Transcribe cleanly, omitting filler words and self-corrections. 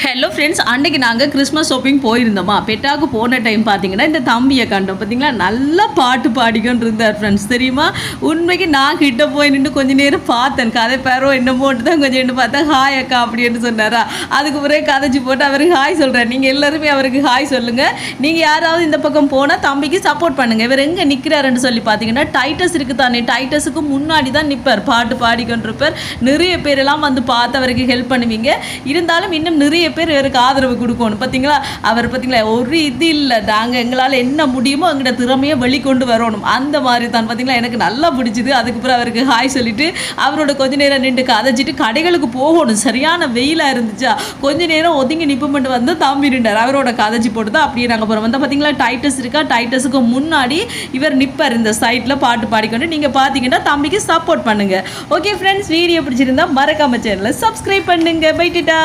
Hello friends, அன்றைக்கி நாங்கள் Christmas shopping போயிருந்தோமா. பெட்டாவுக்கு போன டைம் பார்த்தீங்கன்னா இந்த தம்பியை கண்டோம். பார்த்தீங்களா, நல்லா பாட்டு பாடிக்கொண்டு இருந்தார் ஃப்ரெண்ட்ஸ். தெரியுமா, உண்மைக்கு நான் கிட்ட போய் நின்று கொஞ்சம் நேரம் பார்த்தேன். கதை பேரோ என்னமோட்டு தான் கொஞ்சம் நின்று பார்த்தா ஹாய் அக்கா அப்படின்னு சொன்னாரா. அதுக்கு பிறகு கதைச்சி போட்டு அவருக்கு ஹாய் சொல்கிறேன். நீங்கள் எல்லாருமே அவருக்கு ஹாய் சொல்லுங்கள். நீங்கள் யாராவது இந்த பக்கம் போனால் தம்பிக்கு சப்போர்ட் பண்ணுங்கள். இவர் எங்கே நிற்கிறாருன்னு சொல்லி பார்த்தீங்கன்னா டைட்டஸ் இருக்குது தானே, டைட்டஸுக்கு முன்னாடி தான் நிற்பார், பாட்டு பாடிக்கொண்டிருப்பார். நிறைய பேரெல்லாம் வந்து பார்த்து அவருக்கு ஹெல்ப் பண்ணுவீங்க. இருந்தாலும் இன்னும் நிறைய பேர் இவருக்கு ஆதரவு கொடுக்கணும். பார்த்தீங்களா, அவர் பார்த்தீங்களா ஒரு இது இல்லை, நாங்கள் எங்களால் என்ன முடியுமோ எங்கள்கிட்ட திறமையை வெளிக்கொண்டு வரணும். அந்த மாதிரி தான் பார்த்தீங்களா, எனக்கு நல்லா பிடிச்சிது. அதுக்கப்புறம் அவருக்கு ஹாய் சொல்லிவிட்டு அவரோட கொஞ்ச நேரம் நின்று கதைச்சிட்டு கடைகளுக்கு போகணும். சரியான வெயிலாக இருந்துச்சா, கொஞ்ச நேரம் ஒதுங்கி நிற்பமெண்ட் வந்து தம்பி நின்றார். அவரோட கதைச்சி போட்டு தான் அப்படியே நாங்கள் போகிறோம். வந்து பார்த்தீங்களா டைட்டஸ் இருக்கா, டைட்டஸுக்கு முன்னாடி இவர் நிற்பார் இந்த சைட்டில் பாட்டு பாடிக்கொண்டு. நீங்கள் பார்த்தீங்கன்னா தம்பிக்கு சப்போர்ட் பண்ணுங்கள். ஓகே ஃப்ரெண்ட்ஸ், வீடியோ பிடிச்சிருந்தா மறக்காம சேனலை சப்ஸ்கிரைப் பண்ணுங்கள். பைட்டுட்டா.